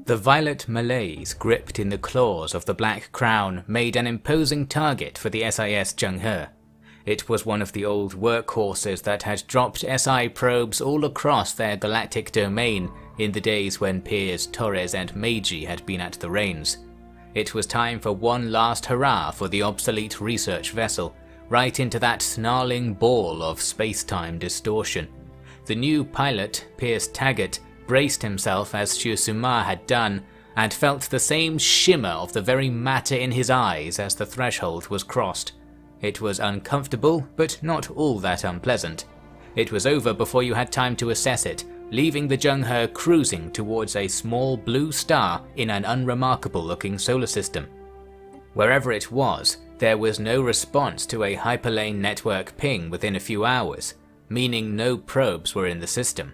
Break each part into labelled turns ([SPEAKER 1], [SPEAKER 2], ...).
[SPEAKER 1] The violet malaise gripped in the claws of the Black Crown made an imposing target for the SIS Zhenghe. It was one of the old workhorses that had dropped SI probes all across their galactic domain in the days when Piers, Torres and Meiji had been at the reins. It was time for one last hurrah for the obsolete research vessel, right into that snarling ball of space-time distortion. The new pilot, Piers Taggart, braced himself as Shu-Suma had done, and felt the same shimmer of the very matter in his eyes as the threshold was crossed. It was uncomfortable, but not all that unpleasant. It was over before you had time to assess it, leaving the Zhenghe cruising towards a small blue star in an unremarkable-looking solar system. Wherever it was, there was no response to a hyperlane network ping within a few hours, meaning no probes were in the system.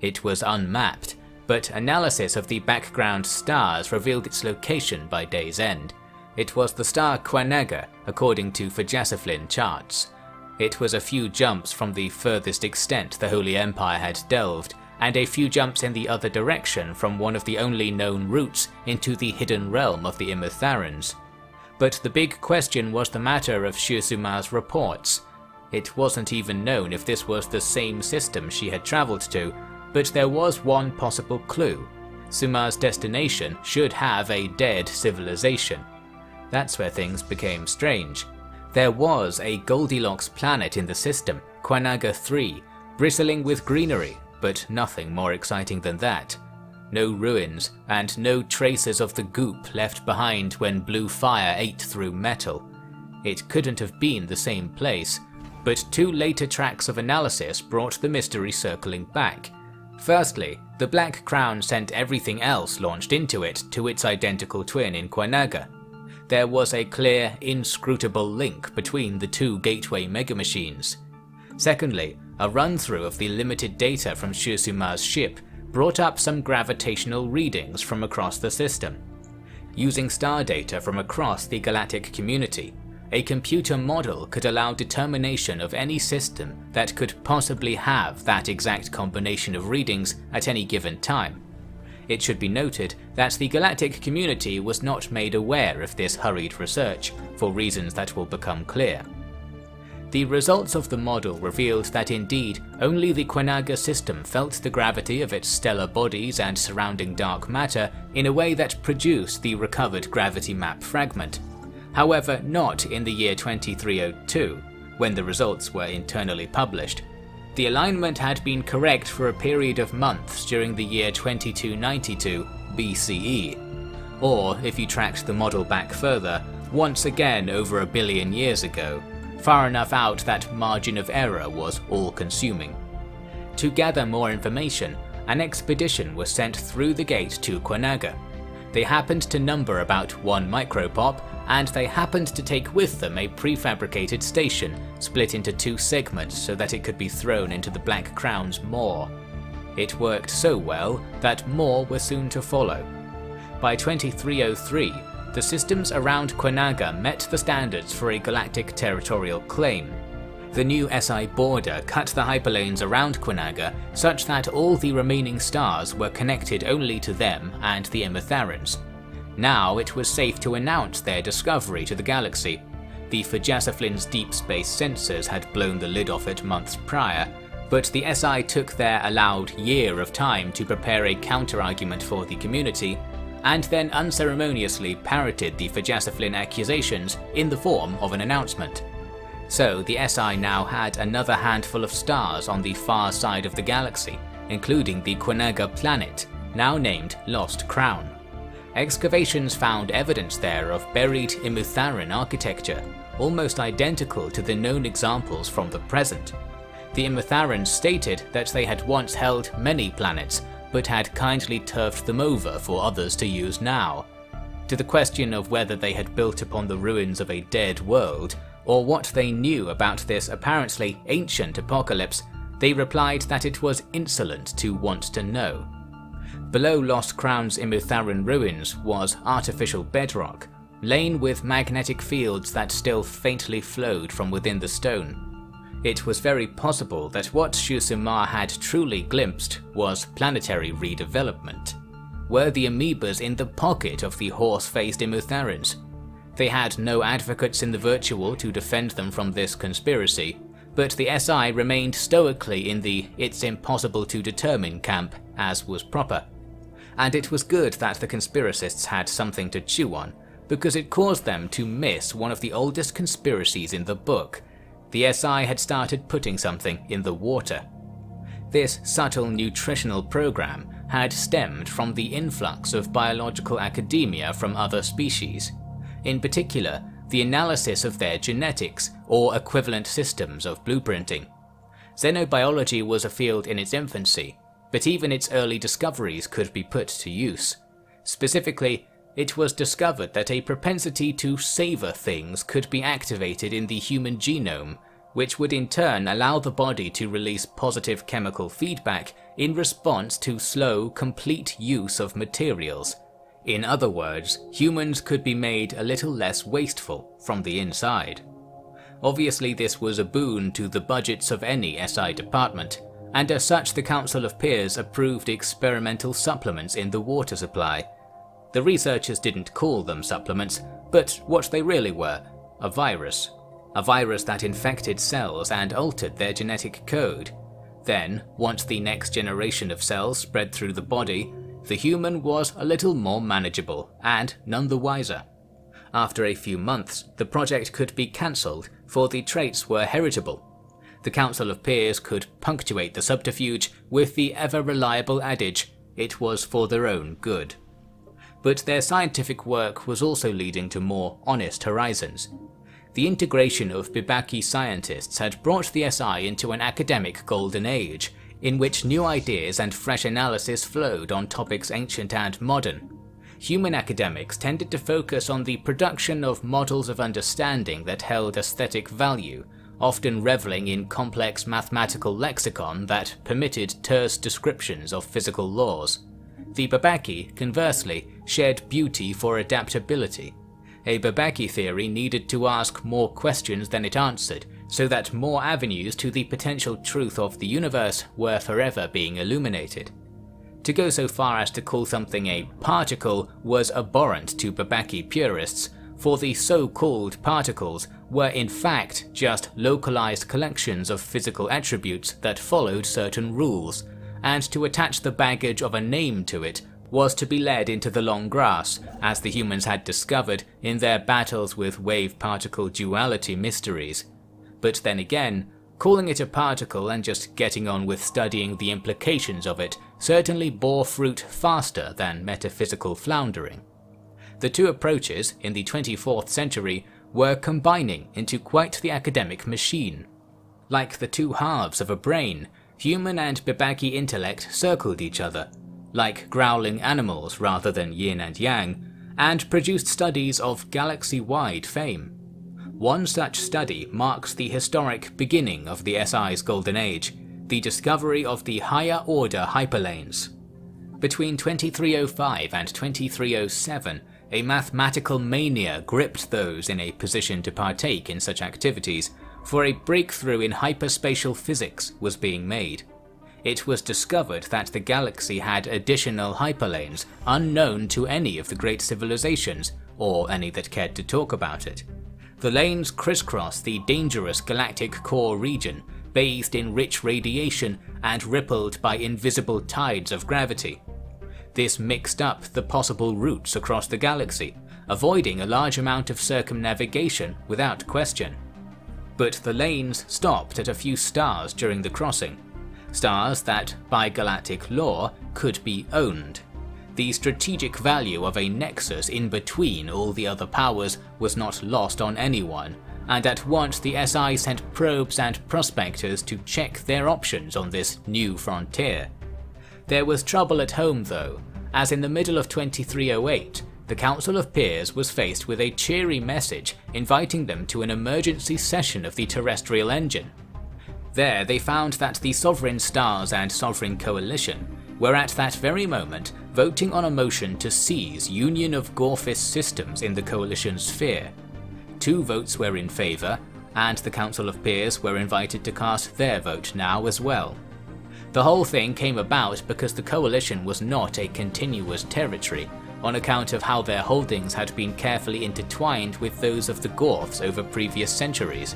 [SPEAKER 1] It was unmapped, but analysis of the background stars revealed its location by day's end. It was the star Kwanaga, according to Fajasaflin charts. It was a few jumps from the furthest extent the Holy Empire had delved, and a few jumps in the other direction from one of the only known routes into the hidden realm of the Imotharans. But the big question was the matter of Shu-Suma's reports. It wasn't even known if this was the same system she had travelled to, but there was one possible clue. Suma's destination should have a dead civilization. That's where things became strange. There was a Goldilocks planet in the system, Kwanaga 3, bristling with greenery, but nothing more exciting than that. No ruins, and no traces of the goop left behind when blue fire ate through metal. It couldn't have been the same place, but two later tracks of analysis brought the mystery circling back. Firstly, the Black Crown sent everything else launched into it to its identical twin in Kwanaga. There was a clear, inscrutable link between the two gateway megamachines. Secondly, a run-through of the limited data from Shu-Suma's ship brought up some gravitational readings from across the system. Using star data from across the galactic community, a computer model could allow determination of any system that could possibly have that exact combination of readings at any given time. It should be noted that the galactic community was not made aware of this hurried research, for reasons that will become clear. The results of the model revealed that indeed only the Kwanaga system felt the gravity of its stellar bodies and surrounding dark matter in a way that produced the recovered gravity map fragment. However, not in the year 2302, when the results were internally published. The alignment had been correct for a period of months during the year 2292 BCE, or if you tracked the model back further, once again over a billion years ago, far enough out that margin of error was all-consuming. To gather more information, an expedition was sent through the gate to Kwanaga. They happened to number about 1 micropop, and they happened to take with them a prefabricated station split into 2 segments so that it could be thrown into the Black Crown's maw. It worked so well that more were soon to follow. By 2303, the systems around Kwanaga met the standards for a galactic territorial claim. The new SI border cut the hyperlanes around Kwanaga such that all the remaining stars were connected only to them and the Imotharans. Now it was safe to announce their discovery to the galaxy. The Fajasaflin's deep space sensors had blown the lid off it months prior, but the SI took their allowed year of time to prepare a counter-argument for the community, and then unceremoniously parroted the Fajasaflin accusations in the form of an announcement. So the SI now had another handful of stars on the far side of the galaxy, including the Kwanaga planet, now named Lost Crown. Excavations found evidence there of buried Imotharan architecture, almost identical to the known examples from the present. The Imotharans stated that they had once held many planets, but had kindly turfed them over for others to use now. To the question of whether they had built upon the ruins of a dead world, or what they knew about this apparently ancient apocalypse, they replied that it was insolent to want to know. Below Lost Crown's Imotharan ruins was artificial bedrock, lain with magnetic fields that still faintly flowed from within the stone. It was very possible that what Shu-Suma had truly glimpsed was planetary redevelopment. were the amoebas in the pocket of the horse-faced Imutharans. They had no advocates in the virtual to defend them from this conspiracy, but the SI remained stoically in the "it's impossible to determine" camp, as was proper. And it was good that the conspiracists had something to chew on, because it caused them to miss one of the oldest conspiracies in the book. The SI had started putting something in the water. This subtle nutritional program had stemmed from the influx of biological academia from other species. In particular, the analysis of their genetics, or equivalent systems of blueprinting. Xenobiology was a field in its infancy, but even its early discoveries could be put to use. Specifically, it was discovered that a propensity to savor things could be activated in the human genome, which would in turn allow the body to release positive chemical feedback in response to slow, complete use of materials. In other words, humans could be made a little less wasteful from the inside. Obviously, this was a boon to the budgets of any SI department, and as such the Council of Peers approved experimental supplements in the water supply. The researchers didn't call them supplements, but what they really were: a virus. A virus that infected cells and altered their genetic code. Then, once the next generation of cells spread through the body, the human was a little more manageable, and none the wiser. After a few months, the project could be cancelled, for the traits were heritable. The Council of Peers could punctuate the subterfuge with the ever-reliable adage, "it was for their own good." But their scientific work was also leading to more honest horizons. The integration of Bibaki scientists had brought the SI into an academic golden age, in which new ideas and fresh analysis flowed on topics ancient and modern. Human academics tended to focus on the production of models of understanding that held aesthetic value, often reveling in complex mathematical lexicon that permitted terse descriptions of physical laws. The Bibaki, conversely, shared beauty for adaptability. A Bibaki theory needed to ask more questions than it answered, so that more avenues to the potential truth of the universe were forever being illuminated. To go so far as to call something a particle was abhorrent to Bibaki purists, for the so-called particles were in fact just localized collections of physical attributes that followed certain rules, and to attach the baggage of a name to it was to be led into the long grass, as the humans had discovered in their battles with wave-particle duality mysteries. But then again, calling it a particle and just getting on with studying the implications of it certainly bore fruit faster than metaphysical floundering. The two approaches, in the 24th century, were combining into quite the academic machine. Like the two halves of a brain, human and Bibaki intellect circled each other, like growling animals rather than yin and yang, and produced studies of galaxy-wide fame. One such study marks the historic beginning of the SI's golden age, the discovery of the higher-order hyperlanes. Between 2305 and 2307, a mathematical mania gripped those in a position to partake in such activities, for a breakthrough in hyperspatial physics was being made. It was discovered that the galaxy had additional hyperlanes unknown to any of the great civilizations, or any that cared to talk about it. The lanes crisscross the dangerous galactic core region, bathed in rich radiation and rippled by invisible tides of gravity. This mixed up the possible routes across the galaxy, avoiding a large amount of circumnavigation without question. But the lanes stopped at a few stars during the crossing. Stars that, by galactic law, could be owned. The strategic value of a nexus in between all the other powers was not lost on anyone, and at once the SI sent probes and prospectors to check their options on this new frontier. There was trouble at home though, as in the middle of 2308, the Council of Peers was faced with a cheery message inviting them to an emergency session of the Terrestrial Engine. There they found that the Sovereign Stars and Sovereign Coalition were at that very moment voting on a motion to seize Union of Gorphis systems in the Coalition's sphere. 2 votes were in favour, and the Council of Peers were invited to cast their vote now as well. The whole thing came about because the Coalition was not a continuous territory, on account of how their holdings had been carefully intertwined with those of the Gorths over previous centuries.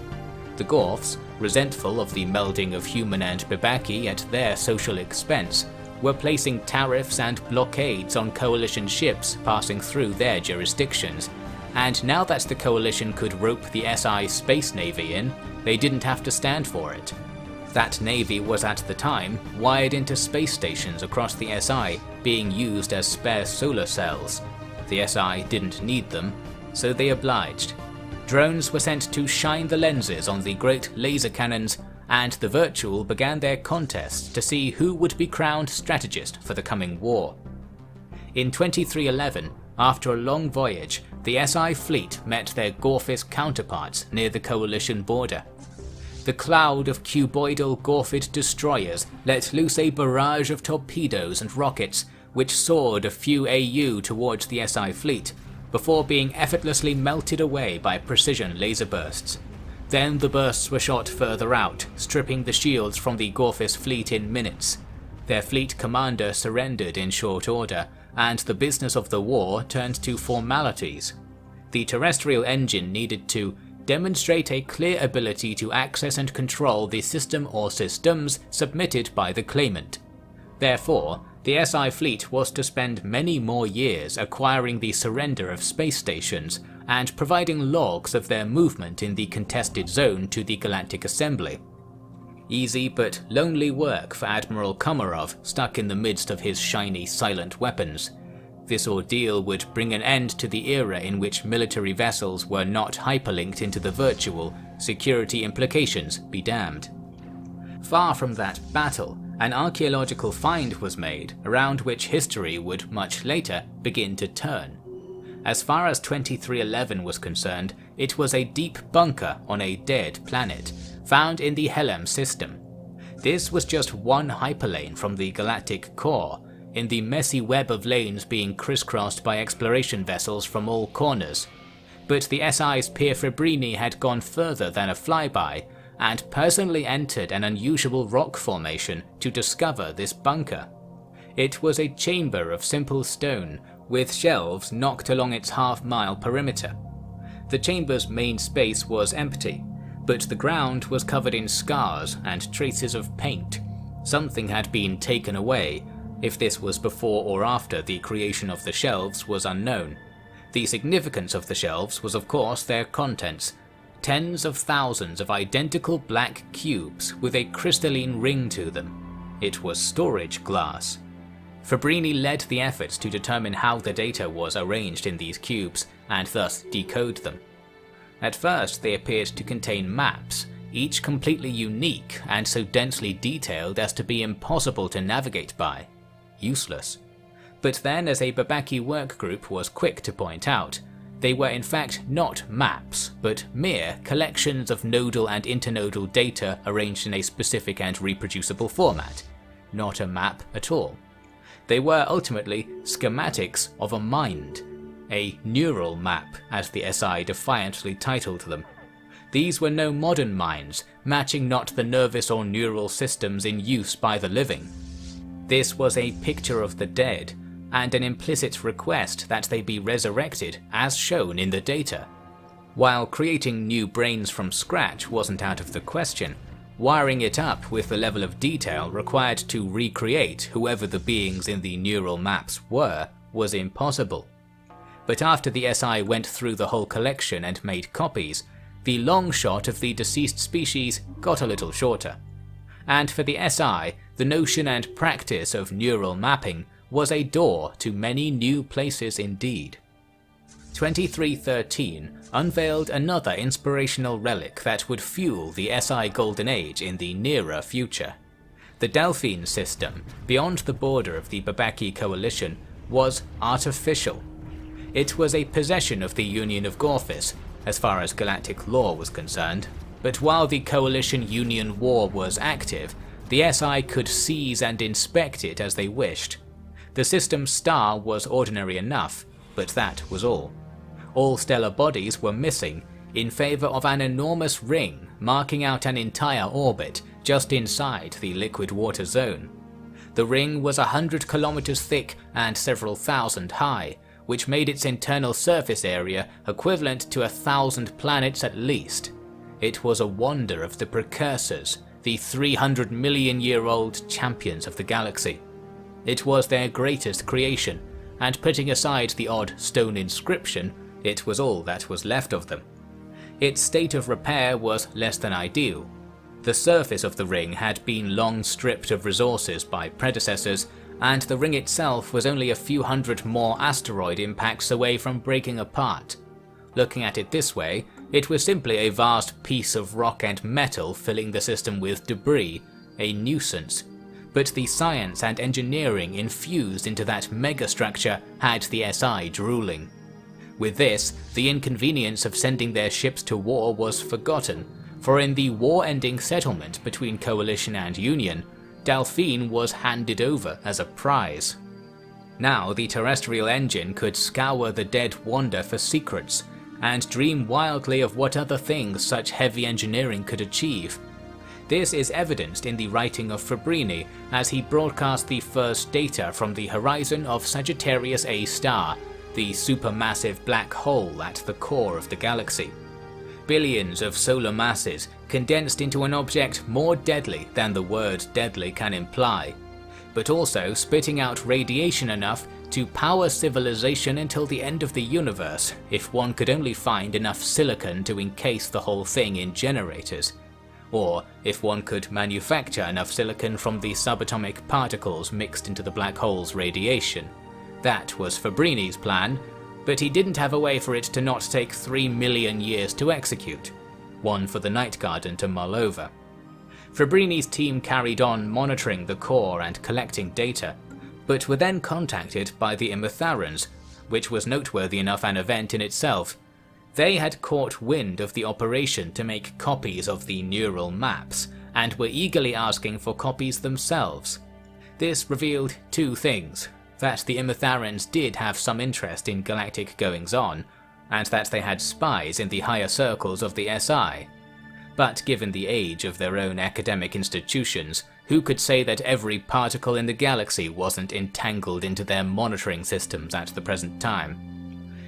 [SPEAKER 1] The Gorths, resentful of the melding of human and Bebaki at their social expense, were placing tariffs and blockades on Coalition ships passing through their jurisdictions, and now that the Coalition could rope the SI Space Navy in, they didn't have to stand for it. That navy was at the time wired into space stations across the SI, being used as spare solar cells. The SI didn't need them, so they obliged. Drones were sent to shine the lenses on the great laser cannons, and the Virtual began their contest to see who would be crowned strategist for the coming war. In 2311, after a long voyage, the SI fleet met their Gorphis counterparts near the Coalition border. The cloud of cuboidal Gorphid destroyers let loose a barrage of torpedoes and rockets, which soared a few AU towards the SI fleet, before being effortlessly melted away by precision laser bursts. Then the bursts were shot further out, stripping the shields from the Gorphis fleet in minutes. Their fleet commander surrendered in short order, and the business of the war turned to formalities. The Terrestrial Engine needed to demonstrate a clear ability to access and control the system or systems submitted by the claimant. Therefore, the SI fleet was to spend many more years acquiring the surrender of space stations and providing logs of their movement in the contested zone to the Galactic Assembly. Easy but lonely work for Admiral Komarov stuck in the midst of his shiny silent weapons. This ordeal would bring an end to the era in which military vessels were not hyperlinked into the Virtual, security implications be damned. Far from that battle, an archaeological find was made around which history would much later begin to turn. As far as 2311 was concerned, it was a deep bunker on a dead planet, found in the Helem system. This was just one hyperlane from the galactic core, in the messy web of lanes being crisscrossed by exploration vessels from all corners. But the SI's Pier Fabrini had gone further than a flyby, and personally entered an unusual rock formation to discover this bunker. It was a chamber of simple stone, with shelves knocked along its half-mile perimeter. The chamber's main space was empty, but the ground was covered in scars and traces of paint. Something had been taken away. If this was before or after the creation of the shelves was unknown. The significance of the shelves was of course their contents. Tens of thousands of identical black cubes with a crystalline ring to them. It was storage glass. Fabrini led the efforts to determine how the data was arranged in these cubes, and thus decode them. At first they appeared to contain maps, each completely unique and so densely detailed as to be impossible to navigate by. Useless. But then, as a Bebaki workgroup was quick to point out, they were in fact not maps, but mere collections of nodal and internodal data arranged in a specific and reproducible format. Not a map at all. They were ultimately schematics of a mind. A neural map, as the SI defiantly titled them. These were no modern minds, matching not the nervous or neural systems in use by the living. This was a picture of the dead, and an implicit request that they be resurrected as shown in the data. While creating new brains from scratch wasn't out of the question, wiring it up with the level of detail required to recreate whoever the beings in the neural maps were was impossible. But after the SI went through the whole collection and made copies, the long shot of the deceased species got a little shorter. And for the SI, the notion and practice of neural mapping was a door to many new places indeed. 2313 unveiled another inspirational relic that would fuel the SI Golden Age in the nearer future. The Delphine system, beyond the border of the Bebaki coalition, was artificial. It was a possession of the Union of Gorphis, as far as galactic law was concerned, but while the Coalition-Union war was active, the SI could seize and inspect it as they wished. The system's star was ordinary enough, but that was all. All stellar bodies were missing, in favour of an enormous ring marking out an entire orbit just inside the liquid water zone. The ring was 100 kilometers thick and several thousand high, which made its internal surface area equivalent to 1,000 planets at least. It was a wonder of the precursors, the 300 million year old champions of the galaxy. It was their greatest creation, and putting aside the odd stone inscription, it was all that was left of them. Its state of repair was less than ideal. The surface of the ring had been long stripped of resources by predecessors, and the ring itself was only a few hundred more asteroid impacts away from breaking apart. Looking at it this way, it was simply a vast piece of rock and metal filling the system with debris, a nuisance. But the science and engineering infused into that megastructure had the SI drooling. With this, the inconvenience of sending their ships to war was forgotten, for in the war-ending settlement between Coalition and Union, Delphine was handed over as a prize. Now the Terrestrial Engine could scour the dead wander for secrets, and dream wildly of what other things such heavy engineering could achieve. This is evidenced in the writing of Fabrini as he broadcast the first data from the horizon of Sagittarius A star, the supermassive black hole at the core of the galaxy. Billions of solar masses condensed into an object more deadly than the word deadly can imply, but also spitting out radiation enough to power civilization until the end of the universe if one could only find enough silicon to encase the whole thing in generators, or if one could manufacture enough silicon from the subatomic particles mixed into the black hole's radiation. That was Fabrini's plan, but he didn't have a way for it to not take 3 million years to execute, one for the Night Garden to mull over. Fabrini's team carried on monitoring the core and collecting data, but were then contacted by the Imatharans, which was noteworthy enough an event in itself. They had caught wind of the operation to make copies of the neural maps, and were eagerly asking for copies themselves. This revealed two things: that the Imatharans did have some interest in galactic goings-on, and that they had spies in the higher circles of the SI. But given the age of their own academic institutions, who could say that every particle in the galaxy wasn't entangled into their monitoring systems at the present time?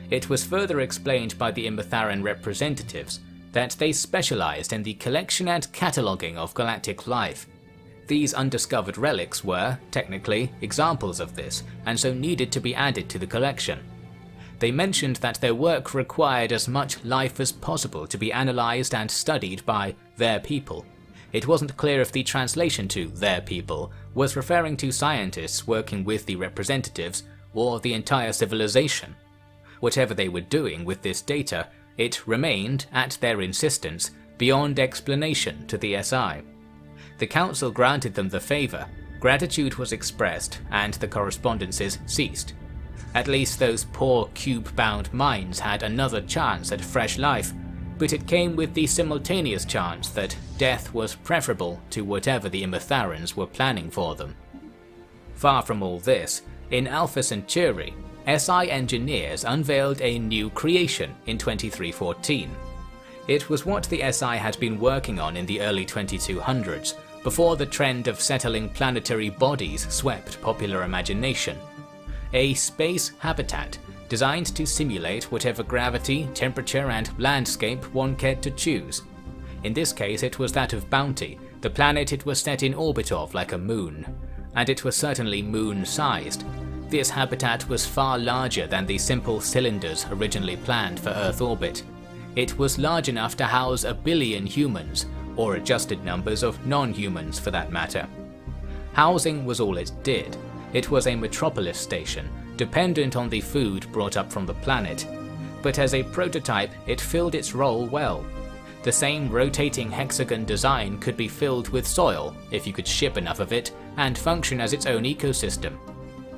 [SPEAKER 1] It was further explained by the Imatharan representatives that they specialized in the collection and cataloging of galactic life. These undiscovered relics were, technically, examples of this, and so needed to be added to the collection. They mentioned that their work required as much life as possible to be analyzed and studied by their people. It wasn't clear if the translation to their people was referring to scientists working with the representatives or the entire civilization. Whatever they were doing with this data, it remained, at their insistence, beyond explanation to the SI. The Council granted them the favour, gratitude was expressed, and the correspondences ceased. At least those poor cube-bound minds had another chance at fresh life, but it came with the simultaneous chance that death was preferable to whatever the Imatharans were planning for them. Far from all this, in Alpha Centauri, SI engineers unveiled a new creation in 2314. It was what the SI had been working on in the early 2200s, before the trend of settling planetary bodies swept popular imagination. A space habitat designed to simulate whatever gravity, temperature and landscape one cared to choose. In this case it was that of Bounty, the planet it was set in orbit of like a moon. And it was certainly moon-sized. This habitat was far larger than the simple cylinders originally planned for Earth orbit. It was large enough to house 1 billion humans, or adjusted numbers of non-humans for that matter. Housing was all it did. It was a metropolis station, dependent on the food brought up from the planet. But as a prototype, it filled its role well. The same rotating hexagon design could be filled with soil, if you could ship enough of it, and function as its own ecosystem.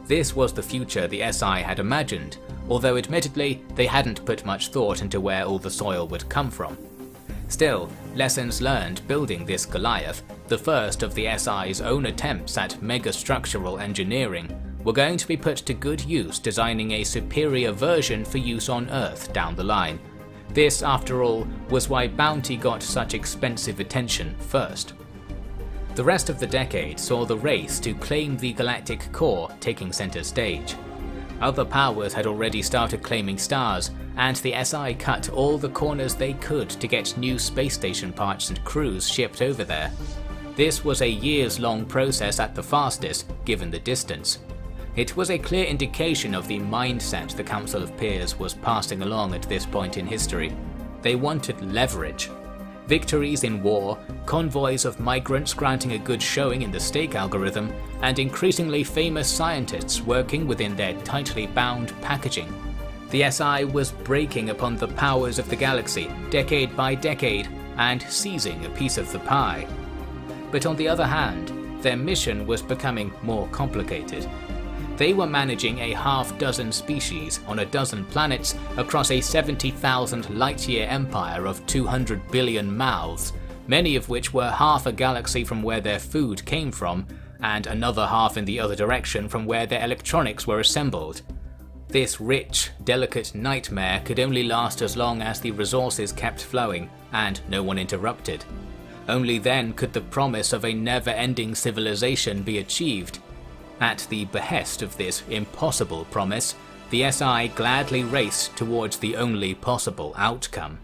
[SPEAKER 1] This was the future the SI had imagined, although admittedly they hadn't put much thought into where all the soil would come from. Still, lessons learned building this Goliath, the first of the SI's own attempts at megastructural engineering, were going to be put to good use designing a superior version for use on Earth down the line. This, after all, was why bounty got such expensive attention first. The rest of the decade saw the race to claim the galactic core taking center stage. Other powers had already started claiming stars, and the SI cut all the corners they could to get new space station parts and crews shipped over there. This was a years-long process at the fastest, given the distance. It was a clear indication of the mindset the Council of Peers was passing along at this point in history. They wanted leverage. Victories in war, convoys of migrants granting a good showing in the stake algorithm, and increasingly famous scientists working within their tightly bound packaging. The SI was breaking upon the powers of the galaxy, decade by decade, and seizing a piece of the pie. But on the other hand, their mission was becoming more complicated. They were managing a half-dozen species on a dozen planets across a 70,000 light-year empire of 200 billion mouths, many of which were half a galaxy from where their food came from, and another half in the other direction from where their electronics were assembled. This rich, delicate nightmare could only last as long as the resources kept flowing, and no one interrupted. Only then could the promise of a never-ending civilization be achieved. At the behest of this impossible promise, the SI gladly raced towards the only possible outcome.